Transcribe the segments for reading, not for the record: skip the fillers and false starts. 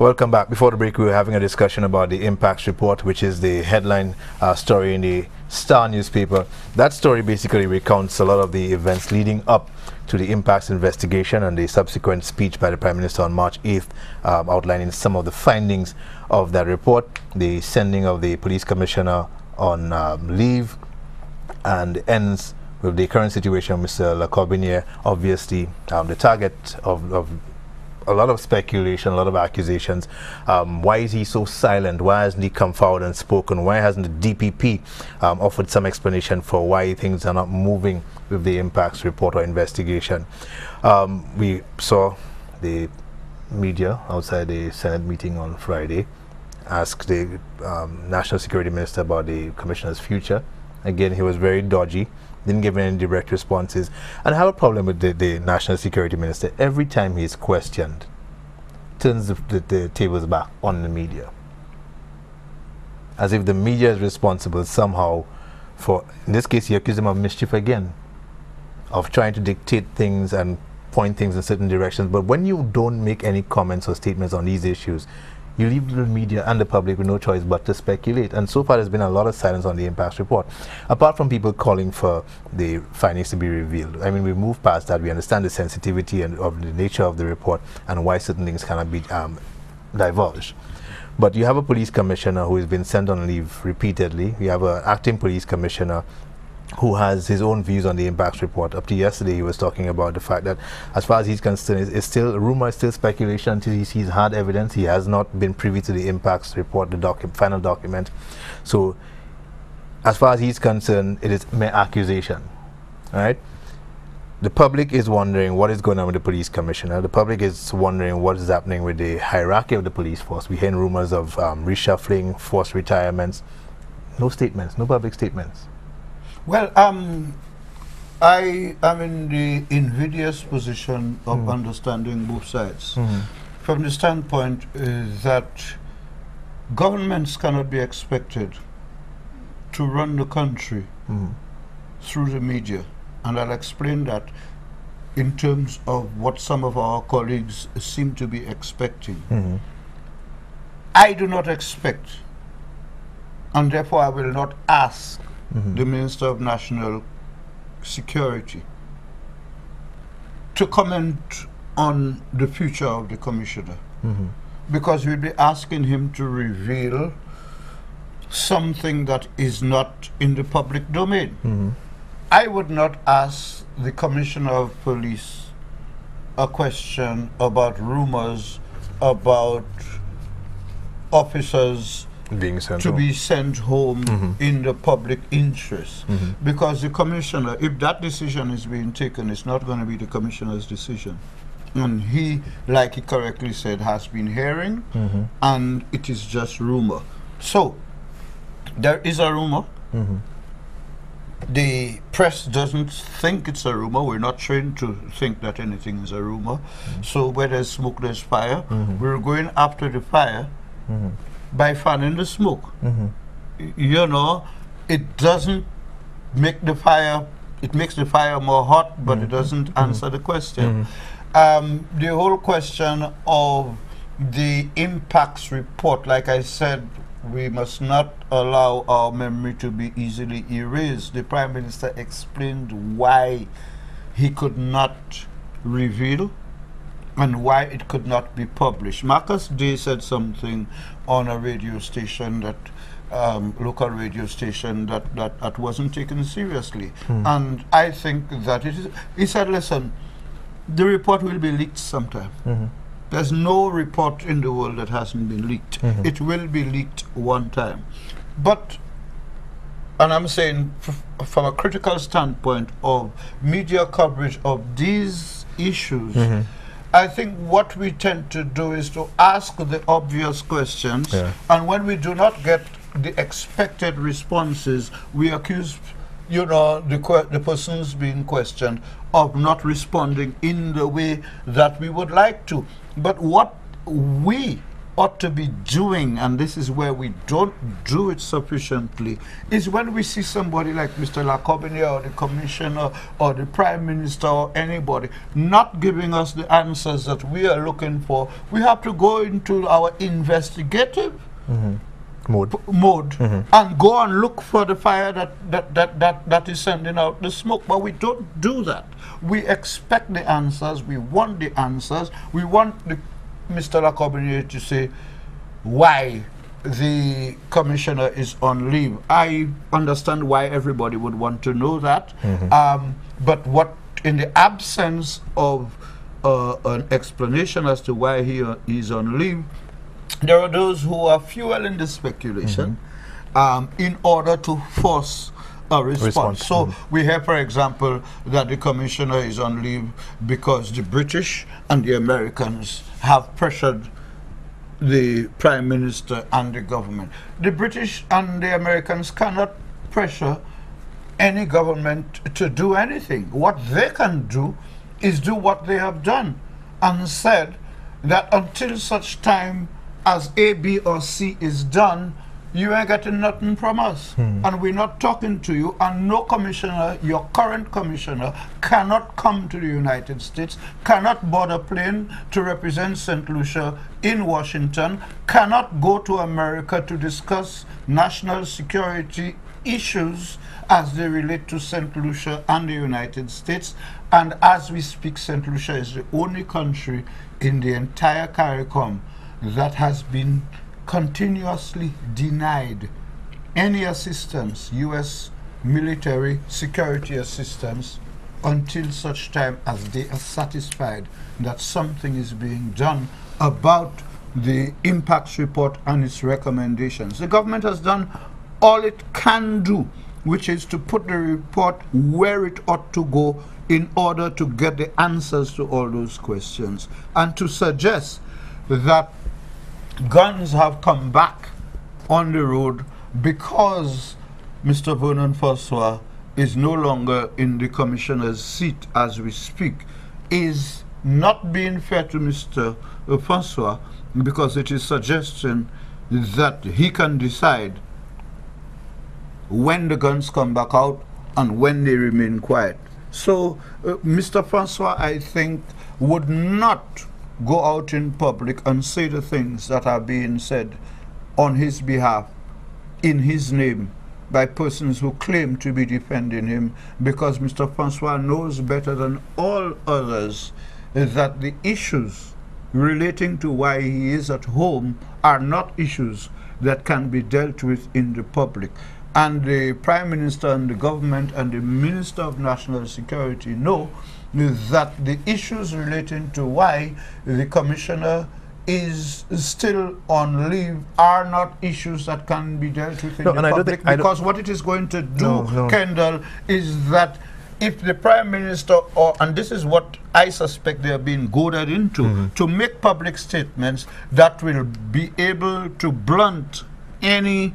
Welcome back. Before the break, we were having a discussion about the impacts report, which is the headline story in the Star newspaper. That story basically recounts a lot of the events leading up to the impacts investigation and the subsequent speech by the Prime Minister on March 8th, outlining some of the findings of that report, the sending of the police commissioner on leave, and ends with the current situation. Mr. Le Corbusier, obviously the target of a lot of speculation, a lot of accusations. Why is he so silent? Why hasn't he come forward and spoken? Why hasn't the DPP offered some explanation for why things are not moving with the impacts report or investigation? We saw the media outside the Senate meeting on Friday ask the National Security Minister about the Commissioner's future. Again, he was very dodgy, didn't give any direct responses, and I have a problem with the National Security Minister. Every time he is questioned, turns the tables back on the media, as if the media is responsible somehow for, in this case, he accused him of mischief again, of trying to dictate things and point things in certain directions. But when you don't make any comments or statements on these issues, you leave the media and the public with no choice but to speculate. And so far there's been a lot of silence on the impacts report, apart from people calling for the findings to be revealed. I mean, we move past that. We understand the sensitivity and of the nature of the report and why certain things cannot be divulged. But you have a police commissioner who has been sent on leave repeatedly. You have an acting police commissioner who has his own views on the impacts report. Up to yesterday, he was talking about the fact that, as far as he's concerned, it's still rumor, still speculation until he sees hard evidence. He has not been privy to the impacts report, the final document. So, as far as he's concerned, it is mere accusation. Right? The public is wondering what is going on with the police commissioner. The public is wondering what is happening with the hierarchy of the police force. We're hearing rumors of reshuffling, forced retirements. No statements, no public statements. Well, I am in the invidious position of understanding both sides. From the standpoint that governments cannot be expected to run the country through the media. And I'll explain that in terms of what some of our colleagues seem to be expecting. I do not expect, and therefore I will not ask the Minister of National Security to comment on the future of the Commissioner, because we'll be asking him to reveal something that is not in the public domain. I would not ask the Commissioner of Police a question about rumors about officers being sent home in the public interest, because the commissioner, if that decision is being taken, it's not going to be the commissioner's decision. And he, like he correctly said, has been hearing, and it is just rumor. So there is a rumor. The press doesn't think it's a rumor. We're not trained to think that anything is a rumor. So where there's smoke, there's fire. We're going after the fire by fanning the smoke. You know, it doesn't make the fire, it makes the fire more hot, but it doesn't answer the question. The whole question of the impacts report, like I said, we must not allow our memory to be easily erased. The Prime Minister explained why he could not reveal and why it could not be published. Marcus Day said something on a radio station, that local radio station, that wasn't taken seriously. And I think that it is. He said, listen, the report will be leaked sometime. There's no report in the world that hasn't been leaked. It will be leaked one time. But, and I'm saying from a critical standpoint of media coverage of these issues, I think what we tend to do is to ask the obvious questions, and when we do not get the expected responses, we accuse, you know, the persons being questioned of not responding in the way that we would like to. But what we ought to be doing, and this is where we don't do it sufficiently, is when we see somebody like Mr. Lacobinier or the Commissioner or the Prime Minister or anybody not giving us the answers that we are looking for, we have to go into our investigative mode and go and look for the fire that is sending out the smoke. But we don't do that. We expect the answers. We want the answers. We want Mr. Lacobinier to say why the commissioner is on leave. I understand why everybody would want to know that. But what, in the absence of an explanation as to why he's on leave, there are those who are fueling the speculation in order to force a response. So we hear, for example, that the commissioner is on leave because the British and the Americans have pressured the Prime Minister and the government. The British and the Americans cannot pressure any government to do anything. What they can do is do what they have done and said that until such time as A, B, or C is done, you ain't getting nothing from us. And we're not talking to you, and no commissioner, your current commissioner, cannot come to the United States, cannot board a plane to represent St. Lucia in Washington, cannot go to America to discuss national security issues as they relate to St. Lucia and the United States. And as we speak, St. Lucia is the only country in the entire CARICOM that has been continuously denied any assistance, U.S. military security assistance, until such time as they are satisfied that something is being done about the impacts report and its recommendations. The government has done all it can do, which is to put the report where it ought to go in order to get the answers to all those questions, and to suggest that guns have come back on the road because Mr. Vernon Francois is no longer in the commissioner's seat as we speak is not being fair to Mr. Francois, because it is suggesting that he can decide when the guns come back out and when they remain quiet. So Mr. Francois, I think, would not go out in public and say the things that are being said on his behalf, in his name, by persons who claim to be defending him, because Mr. Francois knows better than all others that the issues relating to why he is at home are not issues that can be dealt with in the public. And the Prime Minister and the government and the Minister of National Security know that the issues relating to why the commissioner is still on leave are not issues that can be dealt with in the public, because what it is going to do, Kendall, is that if the Prime Minister, and this is what I suspect they are being goaded into, to make public statements that will be able to blunt any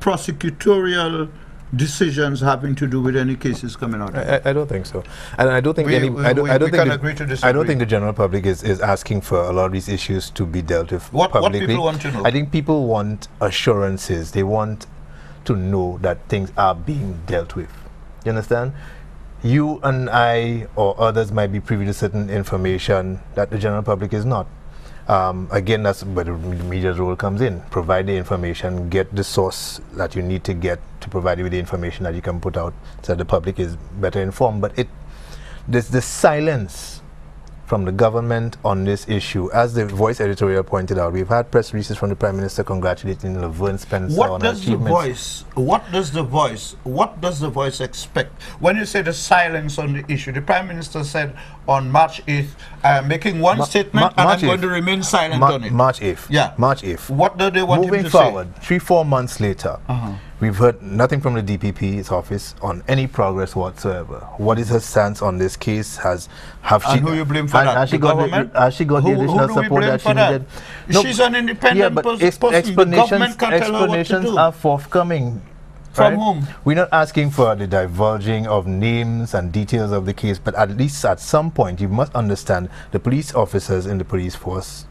prosecutorial decisions having to do with any cases coming out. I don't think so, and I don't think I don't think the general public is asking for a lot of these issues to be dealt with publicly. What people want to know? I think people want assurances. They want to know that things are being dealt with. You understand? You and I or others might be privy to certain information that the general public is not. Again, that's where the media's role comes in. Provide the information, get the source that you need to get to provide you with the information that you can put out so that the public is better informed. But there's the silence from the government on this issue. As the Voice editorial pointed out, we've had press releases from the Prime Minister congratulating Laverne Spencer on her achievements. What does the Voice expect? When you say the silence on the issue, the Prime Minister said on March 8th, I am making one statement and I'm going to remain silent on it. March 8th. Yeah. March 8th. What do they want him to say? Moving forward, 3-4 months later, we've heard nothing from the DPP's office on any progress whatsoever. What is her stance on this case? And who you blame for that? Has she got the additional support that she needed? No, she's an independent person. Explanations are forthcoming. From whom? We're not asking for the divulging of names and details of the case, but at least at some point you must understand the police officers in the police force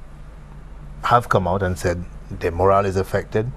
have come out and said their morale is affected.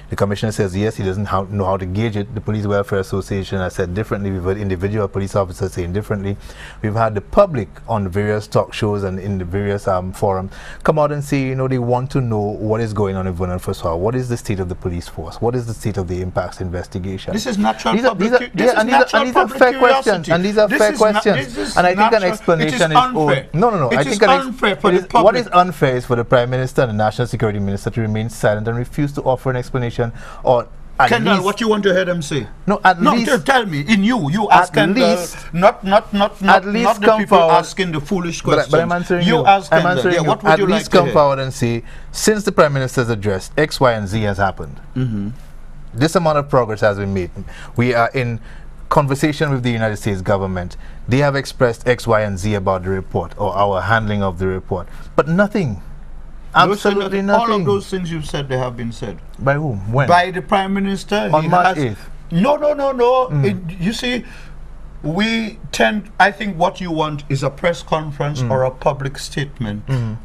The commissioner says yes, he doesn't know how to gauge it. The Police Welfare Association has said differently. We've heard individual police officers saying differently. We've had the public on the various talk shows and in the various forums come out and say, you know, they want to know what is going on in Vernon First Ward. What is the state of the police force? What is the state of the impacts investigation? This is natural public curiosity. These are fair questions. And these are fair questions. And I think an explanation is unfair. No. It is unfair for the public. What is unfair is for the Prime Minister and the National Security Minister to remain silent and refuse to offer an explanation. Or Kendall, what you want to hear them say? No, at least tell me. In you ask Kendall, not the people asking the foolish questions. But I'm answering you. Ask Kendall. Yeah, what would you like to hear? At least come forward and say, since the Prime Minister's address, X, Y, and Z has happened. This amount of progress has been made. We are in conversation with the United States government. They have expressed X, Y, and Z about the report or our handling of the report, but nothing. Absolutely nothing. All of those things you've said, they have been said. By whom? When? By the Prime Minister. On March 8th. No. You see, I think what you want is a press conference or a public statement,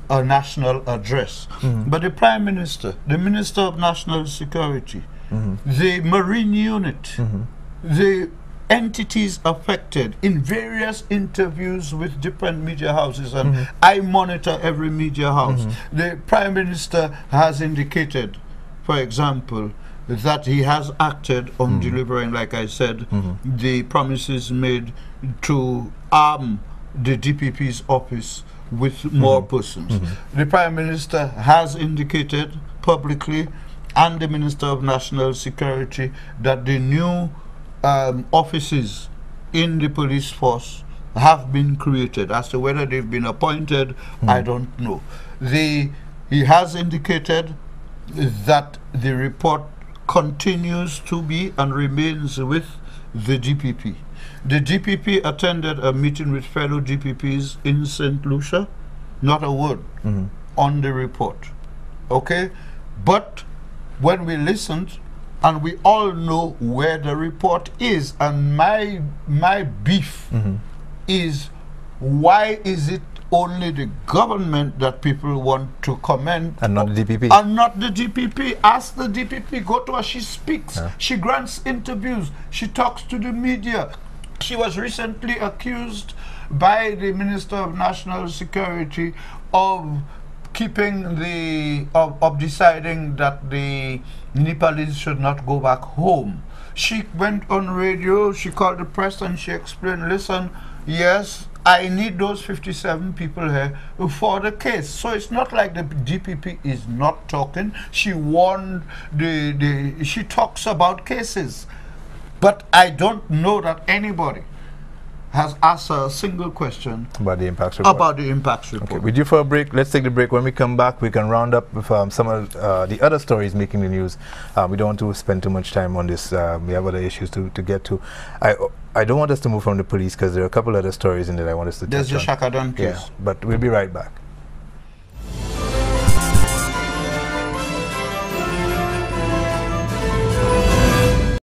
a national address. But the Prime Minister, the Minister of National Security, the Marine Unit, the entities affected in various interviews with different media houses, and I monitor every media house. The Prime Minister has indicated, for example, that he has acted on delivering, like I said, the promises made to arm the DPP's office with more persons. The Prime Minister has indicated publicly, and the Minister of National Security, that the new offices in the police force have been created. As to whether they've been appointed, I don't know. He has indicated that the report continues to be and remains with the DPP. The DPP attended a meeting with fellow DPPs in St. Lucia. Not a word on the report. Okay? But when we listened, and we all know where the report is, and my beef is, why is it only the government that people want to comment and not the DPP? And not the DPP. Ask the DPP, go to her, she speaks, she grants interviews, she talks to the media. She was recently accused by the Minister of National Security of deciding that the Nepalese should not go back home. She went on radio, she called the press, and she explained, listen, yes, I need those 57 people here for the case. So it's not like the DPP is not talking. She warned she talks about cases. But I don't know that anybody has asked a single question about the impacts report. Okay, we're due for a break. Let's take the break. When we come back, we can round up with some of the other stories making the news. We don't want to spend too much time on this. We have other issues to get to. I don't want us to move from the police because there are a couple other stories in there I want us to touch on. There's the Shakadan case. Yeah, but we'll be right back.